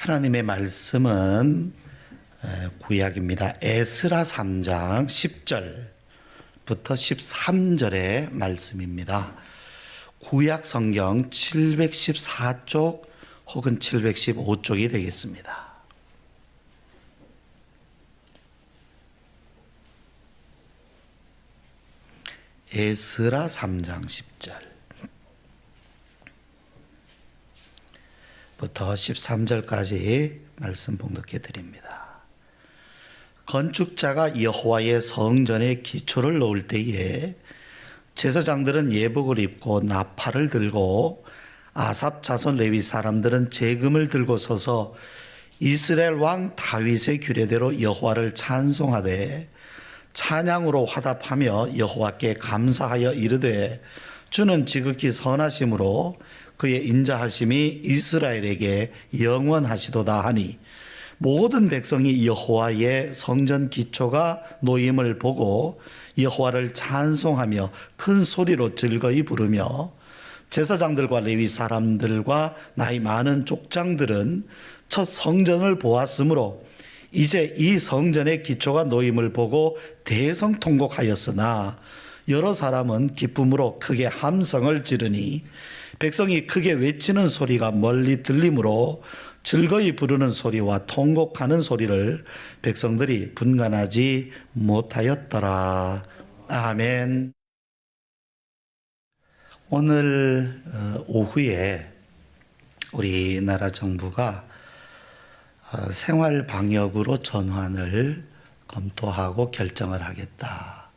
하나님의 말씀은 구약입니다. 에스라 3장 10절부터 13절의 말씀입니다. 구약 성경 714쪽 혹은 715쪽이 되겠습니다. 에스라 3장 10절 부터 13절까지 말씀 봉독해 드립니다. 건축자가 여호와의 성전에 기초를 놓을 때에 제사장들은 예복을 입고 나팔을 들고 아삽 자손 레위 사람들은 제금을 들고 서서 이스라엘 왕 다윗의 규례대로 여호와를 찬송하되 찬양으로 화답하며 여호와께 감사하여 이르되 주는 지극히 선하심으로 그의 인자하심이 이스라엘에게 영원하시도다 하니 모든 백성이 여호와의 성전 기초가 놓임을 보고 여호와를 찬송하며 큰 소리로 즐거이 부르며 제사장들과 레위 사람들과 나이 많은 족장들은 첫 성전을 보았으므로 이제 이 성전의 기초가 놓임을 보고 대성통곡하였으나 여러 사람은 기쁨으로 크게 함성을 지르니 백성이 크게 외치는 소리가 멀리 들리므로 즐거이 부르는 소리와 통곡하는 소리를 백성들이 분간하지 못하였더라. 아멘. 오늘 오후에 우리나라 정부가 생활 방역으로 전환을 검토하고 결정을 하겠다.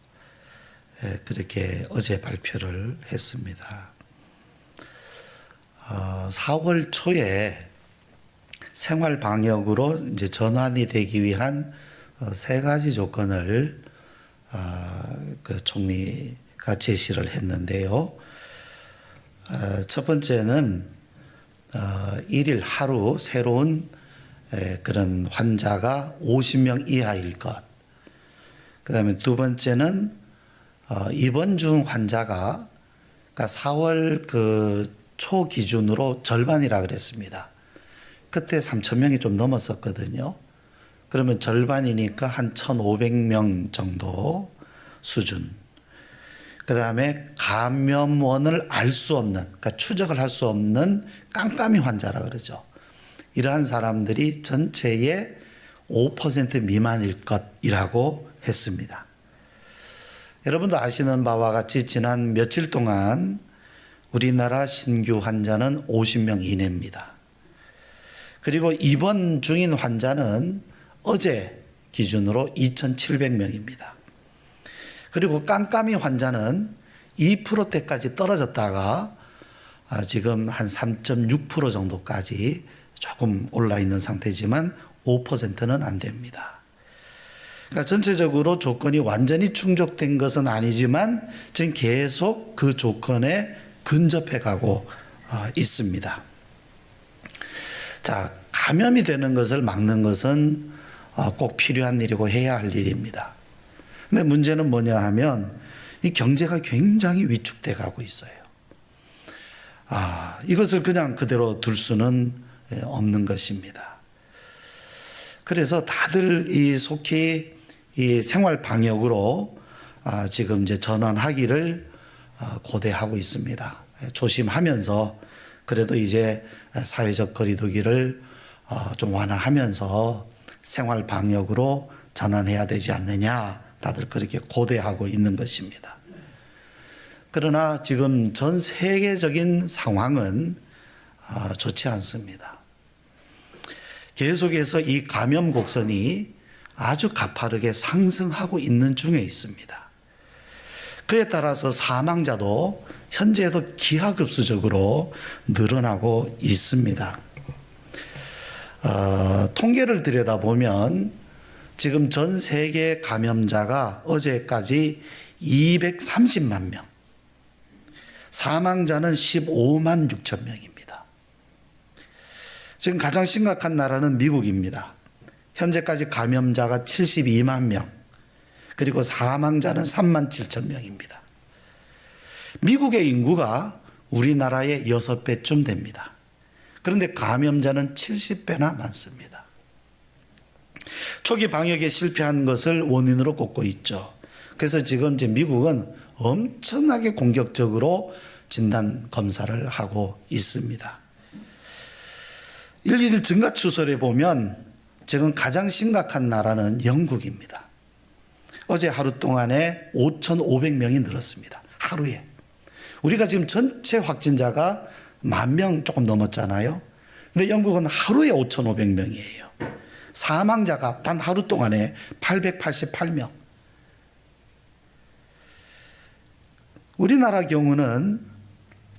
그렇게 어제 발표를 했습니다. 4월 초에 생활 방역으로 이제 전환이 되기 위한 세 가지 조건을 그 총리가 제시를 했는데요. 첫 번째는 일일 하루 새로운 그런 환자가 50명 이하일 것. 그 다음에 두 번째는 입원 중 환자가 그러니까 4월 그 초 기준으로 절반이라 그랬습니다. 그때 3,000명이 좀 넘었었거든요. 그러면 절반이니까 한 1,500명 정도 수준. 그 다음에 감염원을 알 수 없는, 그러니까 추적을 할 수 없는 깜깜이 환자라 그러죠. 이러한 사람들이 전체의 5% 미만일 것이라고 했습니다. 여러분도 아시는 바와 같이 지난 며칠 동안 우리나라 신규 환자는 50명 이내입니다. 그리고 입원 중인 환자는 어제 기준으로 2,700명입니다. 그리고 깜깜이 환자는 2%대까지 떨어졌다가 지금 한 3.6% 정도까지 조금 올라 있는 상태지만 5%는 안 됩니다. 그러니까 전체적으로 조건이 완전히 충족된 것은 아니지만 지금 계속 그 조건에 근접해 가고 있습니다. 자, 감염이 되는 것을 막는 것은 꼭 필요한 일이고 해야 할 일입니다. 근데 문제는 뭐냐 하면 이 경제가 굉장히 위축돼 가고 있어요. 이것을 그냥 그대로 둘 수는 없는 것입니다. 그래서 다들 이 속히 이 생활 방역으로 지금 이제 전환하기를 고대하고 있습니다. 조심하면서 그래도 이제 사회적 거리두기를 좀 완화하면서 생활 방역으로 전환해야 되지 않느냐, 다들 그렇게 고대하고 있는 것입니다. 그러나 지금 전 세계적인 상황은 좋지 않습니다. 계속해서 이 감염 곡선이 아주 가파르게 상승하고 있는 중에 있습니다. 그에 따라서 사망자도 현재도 기하급수적으로 늘어나고 있습니다. 통계를 들여다보면 지금 전 세계 감염자가 어제까지 230만 명, 사망자는 15만 6천 명입니다. 지금 가장 심각한 나라는 미국입니다. 현재까지 감염자가 72만 명, 그리고 사망자는 3만 7천 명입니다. 미국의 인구가 우리나라의 6배쯤 됩니다. 그런데 감염자는 70배나 많습니다. 초기 방역에 실패한 것을 원인으로 꼽고 있죠. 그래서 지금 이제 미국은 엄청나게 공격적으로 진단 검사를 하고 있습니다. 111 증가 추설에 보면 지금 가장 심각한 나라는 영국입니다. 어제 하루 동안에 5,500명이 늘었습니다. 하루에. 우리가 지금 전체 확진자가 10,000명 조금 넘었잖아요. 근데 영국은 하루에 5,500명이에요. 사망자가 단 하루 동안에 888명. 우리나라 경우는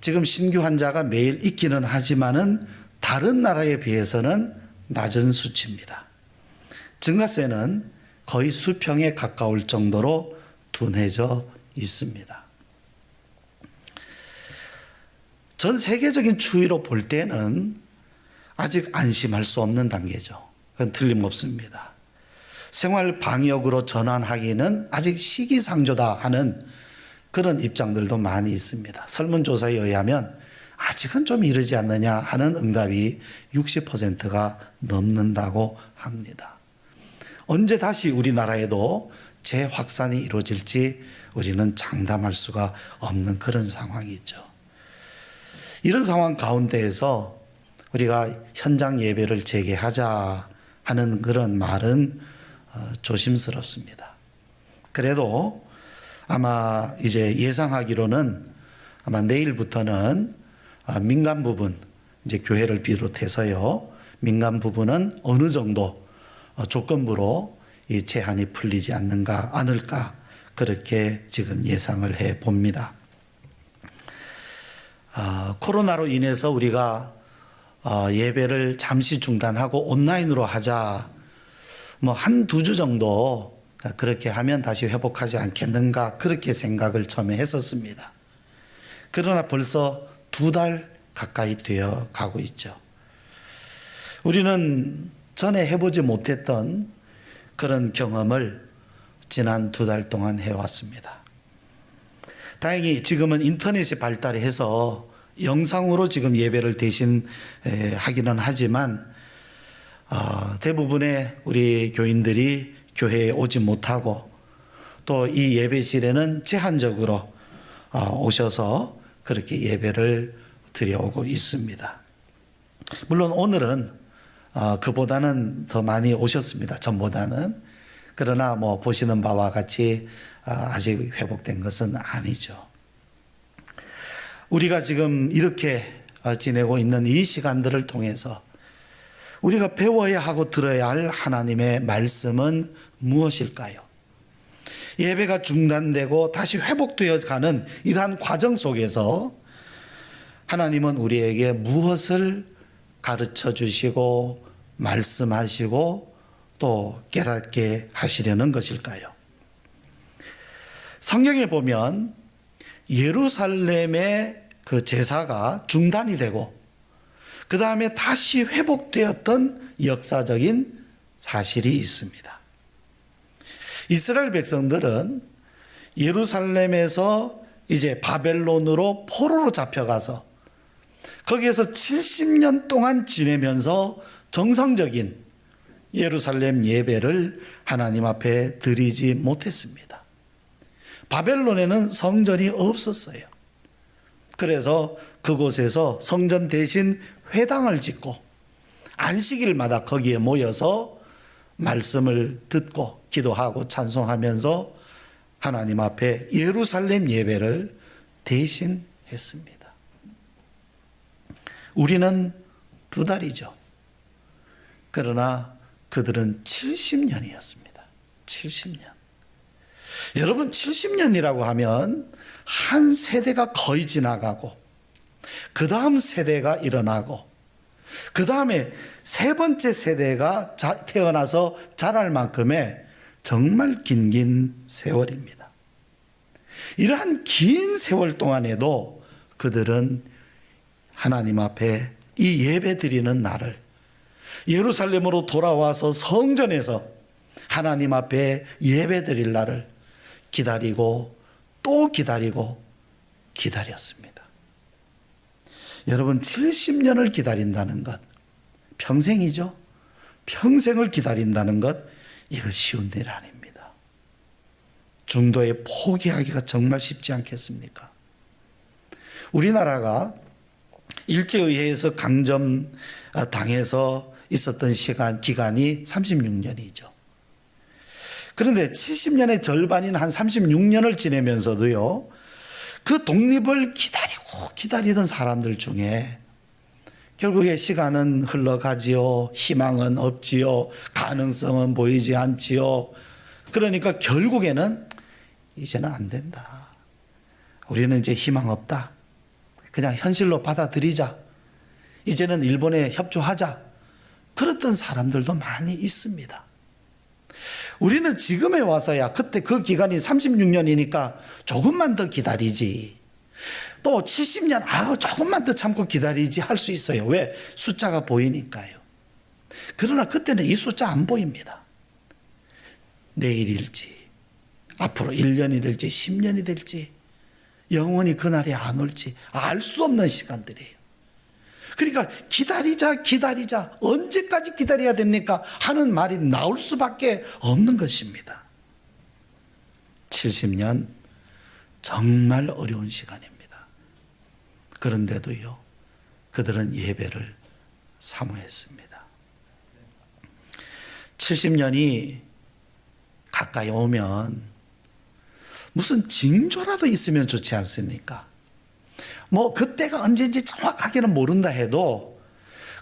지금 신규 환자가 매일 있기는 하지만은 다른 나라에 비해서는 낮은 수치입니다. 증가세는 거의 수평에 가까울 정도로 둔해져 있습니다. 전 세계적인 추이로 볼 때는 아직 안심할 수 없는 단계죠. 그건 틀림없습니다. 생활 방역으로 전환하기는 아직 시기상조다 하는 그런 입장들도 많이 있습니다. 설문조사에 의하면 아직은 좀 이르지 않느냐 하는 응답이 60%가 넘는다고 합니다. 언제 다시 우리나라에도 재확산이 이루어질지 우리는 장담할 수가 없는 그런 상황이죠. 이런 상황 가운데에서 우리가 현장 예배를 재개하자 하는 그런 말은 조심스럽습니다. 그래도 아마 이제 예상하기로는 아마 내일부터는 민간 부분, 이제 교회를 비롯해서요, 민간 부분은 어느 정도 조건부로 이 제한이 풀리지 않을까, 그렇게 지금 예상을 해 봅니다. 코로나로 인해서 우리가 예배를 잠시 중단하고 온라인으로 하자, 뭐 한두 주 정도 그렇게 하면 다시 회복하지 않겠는가, 그렇게 생각을 처음에 했었습니다. 그러나 벌써 2달 가까이 되어 가고 있죠. 우리는 전에 해보지 못했던 그런 경험을 지난 2달 동안 해왔습니다. 다행히 지금은 인터넷이 발달해서 영상으로 지금 예배를 대신 하기는 하지만 대부분의 우리 교인들이 교회에 오지 못하고 또 이 예배실에는 제한적으로 오셔서 그렇게 예배를 드려오고 있습니다. 물론 오늘은 그보다는 더 많이 오셨습니다. 전보다는. 그러나 뭐 보시는 바와 같이 아직 회복된 것은 아니죠. 우리가 지금 이렇게 지내고 있는 이 시간들을 통해서 우리가 배워야 하고 들어야 할 하나님의 말씀은 무엇일까요? 예배가 중단되고 다시 회복되어 가는 이러한 과정 속에서 하나님은 우리에게 무엇을 가르쳐 주시고 말씀하시고 또 깨닫게 하시려는 것일까요? 성경에 보면 예루살렘의 그 제사가 중단이 되고 그 다음에 다시 회복되었던 역사적인 사실이 있습니다. 이스라엘 백성들은 예루살렘에서 이제 바벨론으로 포로로 잡혀가서 거기에서 70년 동안 지내면서 정상적인 예루살렘 예배를 하나님 앞에 드리지 못했습니다. 바벨론에는 성전이 없었어요. 그래서 그곳에서 성전 대신 회당을 짓고 안식일마다 거기에 모여서 말씀을 듣고 기도하고 찬송하면서 하나님 앞에 예루살렘 예배를 대신 했습니다. 우리는 2달이죠. 그러나 그들은 70년이었습니다. 70년. 여러분, 70년이라고 하면 한 세대가 거의 지나가고 그 다음 세대가 일어나고 그 다음에 3번째 세대가 태어나서 자랄 만큼의 정말 긴 세월입니다. 이러한 긴 세월 동안에도 그들은 하나님 앞에 이 예배 드리는 날을 예루살렘으로 돌아와서 성전에서 하나님 앞에 예배 드릴 날을 기다리고 또 기다리고 기다렸습니다. 여러분 70년을 기다린다는 것, 평생이죠. 평생을 기다린다는 것, 이거 쉬운 일 아닙니다. 중도에 포기하기가 정말 쉽지 않겠습니까? 우리나라가 일제의회에서 강점당해서 있었던 기간이 36년이죠. 그런데 70년의 절반인 한 36년을 지내면서도요, 그 독립을 기다리던 사람들 중에 결국에 시간은 흘러가지요. 희망은 없지요. 가능성은 보이지 않지요. 그러니까 결국에는 이제는 안 된다. 우리는 이제 희망 없다. 그냥 현실로 받아들이자. 이제는 일본에 협조하자. 그랬던 사람들도 많이 있습니다. 우리는 지금에 와서야 그때 그 기간이 36년이니까 조금만 더 기다리지. 또 70년, 조금만 더 참고 기다리지 할 수 있어요. 왜? 숫자가 보이니까요. 그러나 그때는 이 숫자 안 보입니다. 내일일지, 앞으로 1년이 될지, 10년이 될지, 영원히 그날이 안 올지 알 수 없는 시간들이에요. 그러니까 기다리자, 언제까지 기다려야 됩니까? 하는 말이 나올 수밖에 없는 것입니다. 70년, 정말 어려운 시간입니다. 그런데도요, 그들은 예배를 사모했습니다. 70년이 가까이 오면 무슨 징조라도 있으면 좋지 않습니까? 그때가 언제인지 정확하게는 모른다 해도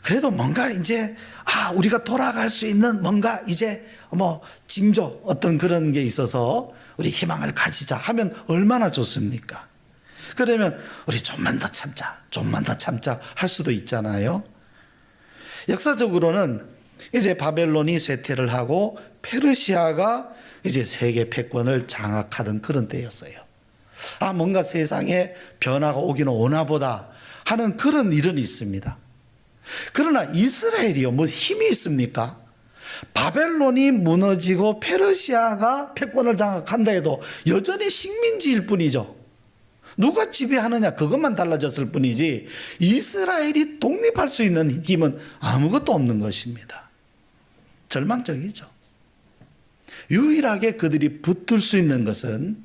그래도 뭔가 이제 우리가 돌아갈 수 있는 뭔가 이제 징조 어떤 그런 게 있어서 우리 희망을 가지자 하면 얼마나 좋습니까? 그러면 우리 좀만 더 참자 할 수도 있잖아요. 역사적으로는 이제 바벨론이 쇠퇴를 하고 페르시아가 이제 세계 패권을 장악하던 그런 때였어요. 뭔가 세상에 변화가 오기는 오나 보다 하는 그런 일은 있습니다. 그러나 이스라엘이요, 힘이 있습니까? 바벨론이 무너지고 페르시아가 패권을 장악한다 해도 여전히 식민지일 뿐이죠. 누가 지배하느냐 그것만 달라졌을 뿐이지 이스라엘이 독립할 수 있는 힘은 아무것도 없는 것입니다. 절망적이죠. 유일하게 그들이 붙들 수 있는 것은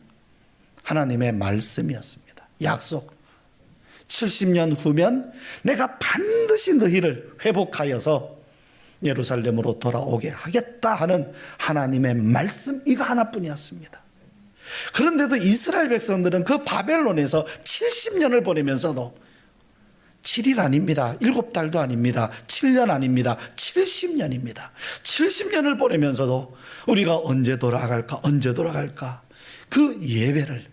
하나님의 말씀이었습니다. 약속. 70년 후면 내가 반드시 너희를 회복하여서 예루살렘으로 돌아오게 하겠다 하는 하나님의 말씀, 이거 하나뿐이었습니다. 그런데도 이스라엘 백성들은 그 바벨론에서 70년을 보내면서도 7일 아닙니다. 7달도 아닙니다. 7년 아닙니다. 70년입니다. 70년을 보내면서도 우리가 언제 돌아갈까? 그 예배를,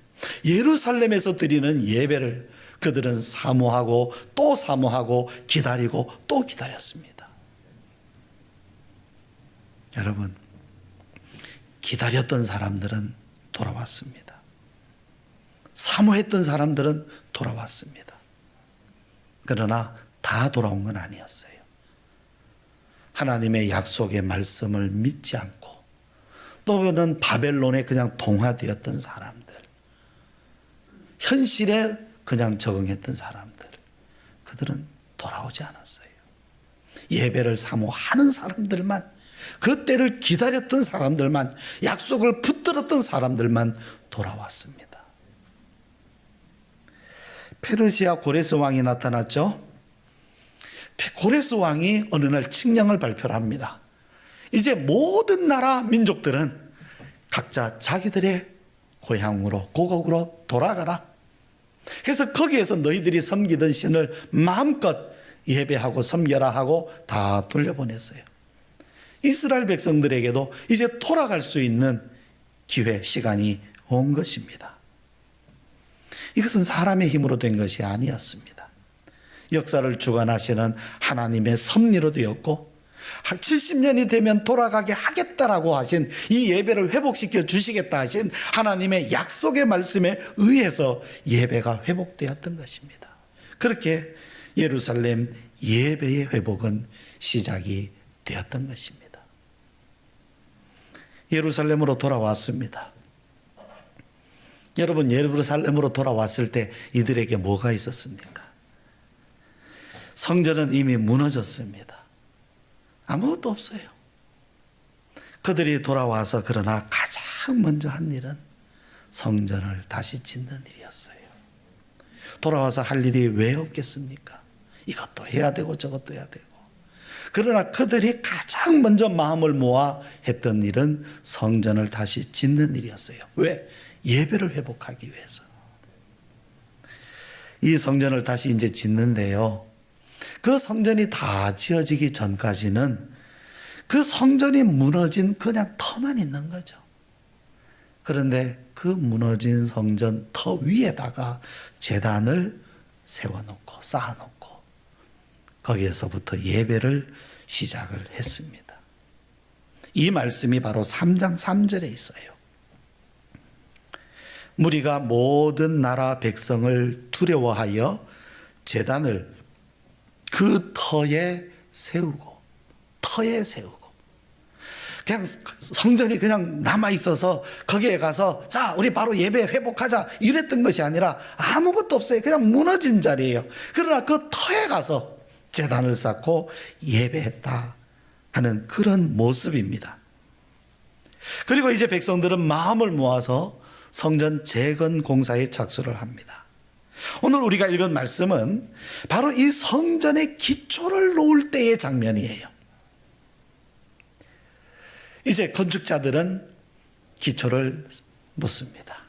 예루살렘에서 드리는 예배를 그들은 사모하고 또 사모하고 기다리고 또 기다렸습니다. 여러분, 기다렸던 사람들은 돌아왔습니다. 사모했던 사람들은 돌아왔습니다. 그러나 다 돌아온 건 아니었어요. 하나님의 약속의 말씀을 믿지 않고 또는 바벨론에 그냥 동화되었던 사람들, 현실에 그냥 적응했던 사람들, 그들은 돌아오지 않았어요. 예배를 사모하는 사람들만, 그 때를 기다렸던 사람들만, 약속을 붙들었던 사람들만 돌아왔습니다. 페르시아 고레스 왕이 나타났죠. 고레스 왕이 어느 날 칙령을 발표를 합니다. 이제 모든 나라 민족들은 각자 자기들의 고향으로, 고국으로 돌아가라. 그래서 거기에서 너희들이 섬기던 신을 마음껏 예배하고 섬겨라 하고 다 돌려보냈어요. 이스라엘 백성들에게도 이제 돌아갈 수 있는 기회, 시간이 온 것입니다. 이것은 사람의 힘으로 된 것이 아니었습니다. 역사를 주관하시는 하나님의 섭리로 되었고 70년이 되면 돌아가게 하겠다라고 하신, 이 예배를 회복시켜 주시겠다 하신 하나님의 약속의 말씀에 의해서 예배가 회복되었던 것입니다. 그렇게 예루살렘 예배의 회복은 시작이 되었던 것입니다. 예루살렘으로 돌아왔습니다. 여러분, 예루살렘으로 돌아왔을 때 이들에게 뭐가 있었습니까? 성전은 이미 무너졌습니다. 아무것도 없어요. 그들이 돌아와서 그러나 가장 먼저 한 일은 성전을 다시 짓는 일이었어요. 돌아와서 할 일이 왜 없겠습니까? 이것도 해야 되고 저것도 해야 되고. 그러나 그들이 가장 먼저 마음을 모아 했던 일은 성전을 다시 짓는 일이었어요. 왜? 예배를 회복하기 위해서. 이 성전을 다시 이제 짓는데요. 그 성전이 다 지어지기 전까지는 그 성전이 무너진 그냥 터만 있는 거죠. 그런데 그 무너진 성전 터 위에다가 제단을 세워놓고 쌓아놓고 거기에서부터 예배를 시작을 했습니다. 이 말씀이 바로 3장 3절에 있어요. 무리가 모든 나라 백성을 두려워하여 제단을 그 터에 세우고 그냥 성전이 그냥 남아있어서 거기에 가서 자 우리 바로 예배 회복하자 이랬던 것이 아니라 아무것도 없어요. 그냥 무너진 자리예요. 그러나 그 터에 가서 제단을 쌓고 예배했다 하는 그런 모습입니다. 그리고 이제 백성들은 마음을 모아서 성전 재건 공사에 착수를 합니다. 오늘 우리가 읽은 말씀은 바로 이 성전의 기초를 놓을 때의 장면이에요. 이제 건축자들은 기초를 놓습니다.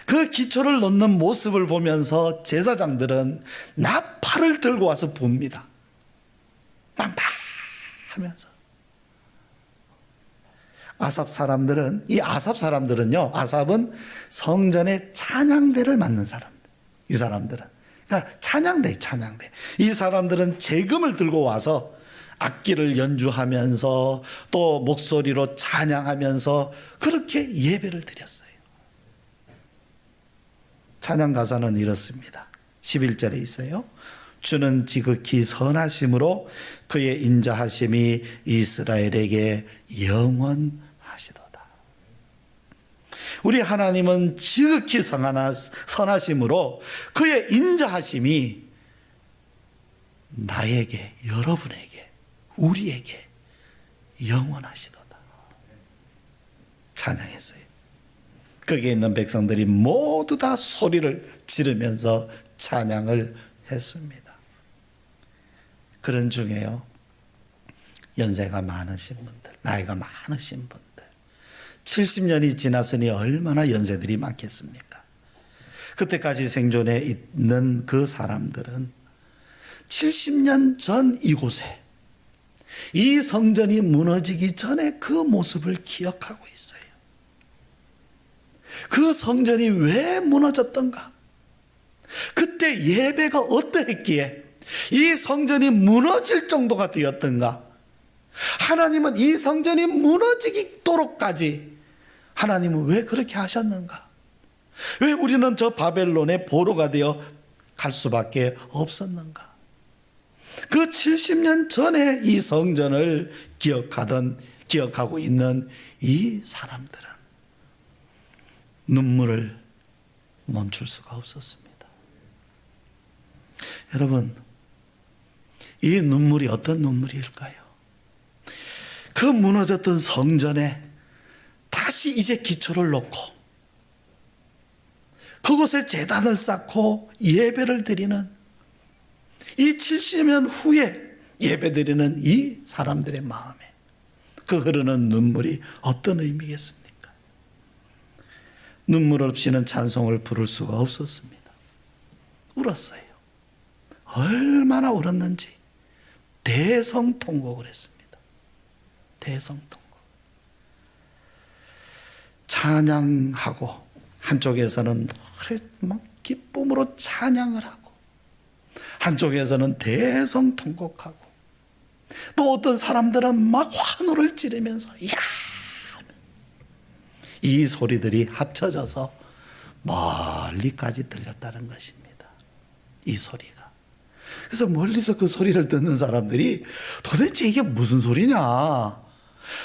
그 기초를 놓는 모습을 보면서 제사장들은 나팔을 들고 와서 붑니다. 빵빵 하면서. 아삽 사람들은요, 아삽은 성전의 찬양대를 맡는 사람. 이 사람들은. 그러니까 찬양대. 이 사람들은 재금을 들고 와서 악기를 연주하면서 또 목소리로 찬양하면서 그렇게 예배를 드렸어요. 찬양 가사는 이렇습니다. 11절에 있어요. 주는 지극히 선하심으로 그의 인자하심이 이스라엘에게 영원하시도다. 우리 하나님은 지극히 선하심으로 그의 인자하심이 나에게, 여러분에게, 우리에게 영원하시도다. 찬양했어요. 거기에 있는 백성들이 모두 다 소리를 지르면서 찬양을 했습니다. 그런 중에요, 연세가 많으신 분들, 나이가 많으신 분들, 70년이 지났으니 얼마나 연세들이 많겠습니까? 그때까지 생존해 있는 그 사람들은 70년 전 이곳에 이 성전이 무너지기 전에 그 모습을 기억하고 있어요. 그 성전이 왜 무너졌던가? 그때 예배가 어떠했기에 이 성전이 무너질 정도가 되었던가? 하나님은 이 성전이 무너지도록까지 하나님은 왜 그렇게 하셨는가? 왜 우리는 저 바벨론의 보로가 되어 갈 수밖에 없었는가? 그 70년 전에 이 성전을 기억하고 있는 이 사람들은 눈물을 멈출 수가 없었습니다. 여러분, 이 눈물이 어떤 눈물일까요? 그 무너졌던 성전에 다시 이제 기초를 놓고 그곳에 제단을 쌓고 예배를 드리는 이 70년 후에 예배드리는 이 사람들의 마음에 그 흐르는 눈물이 어떤 의미겠습니까? 눈물 없이는 찬송을 부를 수가 없었습니다. 울었어요. 얼마나 울었는지 대성통곡을 했습니다. 대성통곡. 찬양하고 한쪽에서는 막 기쁨으로 찬양을 하고 한쪽에서는 대성통곡하고 또 어떤 사람들은 막 환호를 지르면서 이야! 이 소리들이 합쳐져서 멀리까지 들렸다는 것입니다. 이 소리가. 그래서 멀리서 그 소리를 듣는 사람들이 도대체 이게 무슨 소리냐?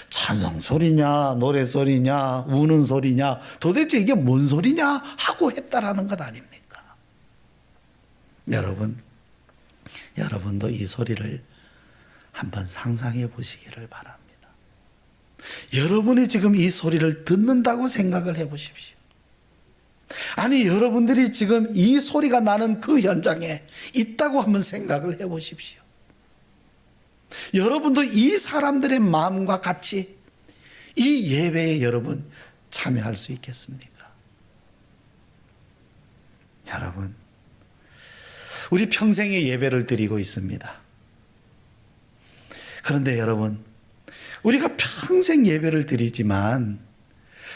찬송 소리냐? 노래 소리냐? 우는 소리냐? 도대체 이게 뭔 소리냐? 하고 했다라는 것 아닙니까? 여러분, 여러분도 이 소리를 한번 상상해 보시기를 바랍니다. 여러분이 지금 이 소리를 듣는다고 생각을 해 보십시오. 아니, 여러분들이 지금 이 소리가 나는 그 현장에 있다고 한번 생각을 해 보십시오. 여러분도 이 사람들의 마음과 같이 이 예배에 여러분 참여할 수 있겠습니까? 여러분, 우리 평생의 예배를 드리고 있습니다. 그런데 여러분, 우리가 평생 예배를 드리지만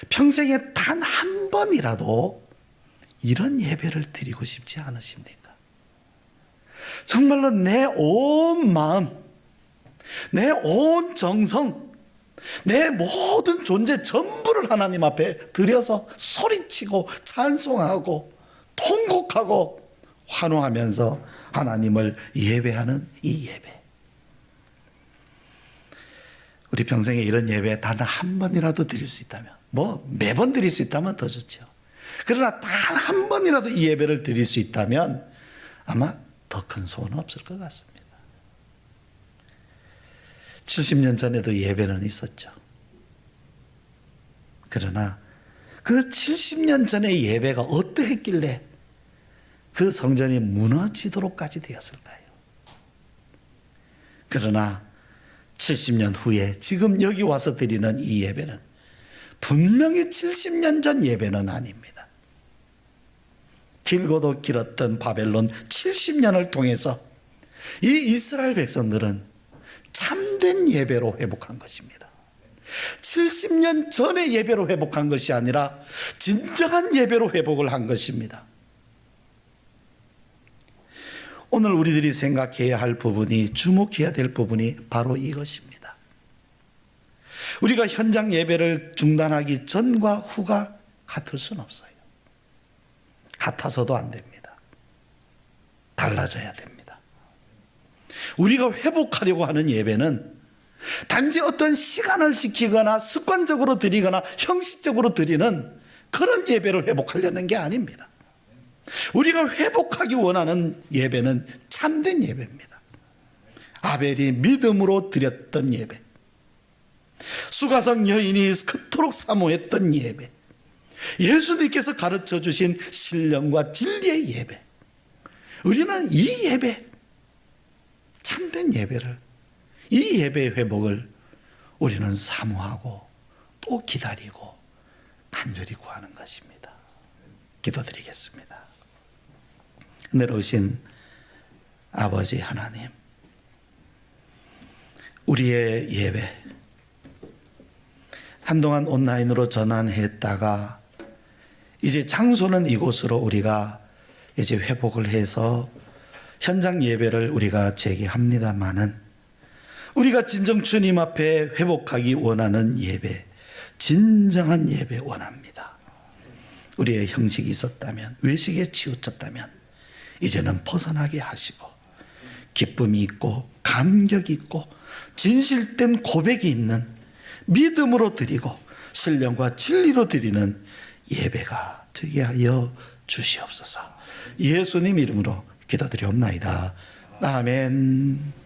평생에 단 한 번이라도 이런 예배를 드리고 싶지 않으십니까? 정말로 내 온 마음, 내 온 정성, 내 모든 존재 전부를 하나님 앞에 드려서 소리치고 찬송하고 통곡하고 환호하면서 하나님을 예배하는 이 예배. 우리 평생에 이런 예배 단 한 번이라도 드릴 수 있다면, 뭐 매번 드릴 수 있다면 더 좋죠. 그러나 단 한 번이라도 이 예배를 드릴 수 있다면 아마 더 큰 소원은 없을 것 같습니다. 70년 전에도 예배는 있었죠. 그러나 그 70년 전의 예배가 어떠했길래 그 성전이 무너지도록까지 되었을까요? 그러나 70년 후에 지금 여기 와서 드리는 이 예배는 분명히 70년 전 예배는 아닙니다. 길고도 길었던 바벨론 70년을 통해서 이 이스라엘 백성들은 참된 예배로 회복한 것입니다. 70년 전의 예배로 회복한 것이 아니라 진정한 예배로 회복을 한 것입니다. 오늘 우리들이 생각해야 할 부분이, 주목해야 될 부분이 바로 이것입니다. 우리가 현장 예배를 중단하기 전과 후가 같을 수는 없어요. 같아서도 안 됩니다. 달라져야 됩니다. 우리가 회복하려고 하는 예배는 단지 어떤 시간을 지키거나 습관적으로 드리거나 형식적으로 드리는 그런 예배를 회복하려는 게 아닙니다. 우리가 회복하기 원하는 예배는 참된 예배입니다. 아벨이 믿음으로 드렸던 예배, 수가성 여인이 그토록 사모했던 예배, 예수님께서 가르쳐 주신 신령과 진리의 예배. 우리는 이 예배, 참된 예배를, 이 예배의 회복을 우리는 사모하고 또 기다리고 간절히 구하는 것입니다. 기도드리겠습니다. 내려오신 아버지 하나님, 우리의 예배 한동안 온라인으로 전환했다가 이제 장소는 이곳으로 우리가 이제 회복을 해서 현장 예배를 우리가 재개합니다마는 우리가 진정 주님 앞에 회복하기 원하는 예배, 진정한 예배 원합니다. 우리의 형식이 있었다면, 외식에 치우쳤다면 이제는 벗어나게 하시고 기쁨이 있고 감격이 있고 진실된 고백이 있는 믿음으로 드리고 신령과 진리로 드리는 예배가 되게 하여 주시옵소서. 예수님 이름으로 기도드리옵나이다. 아멘.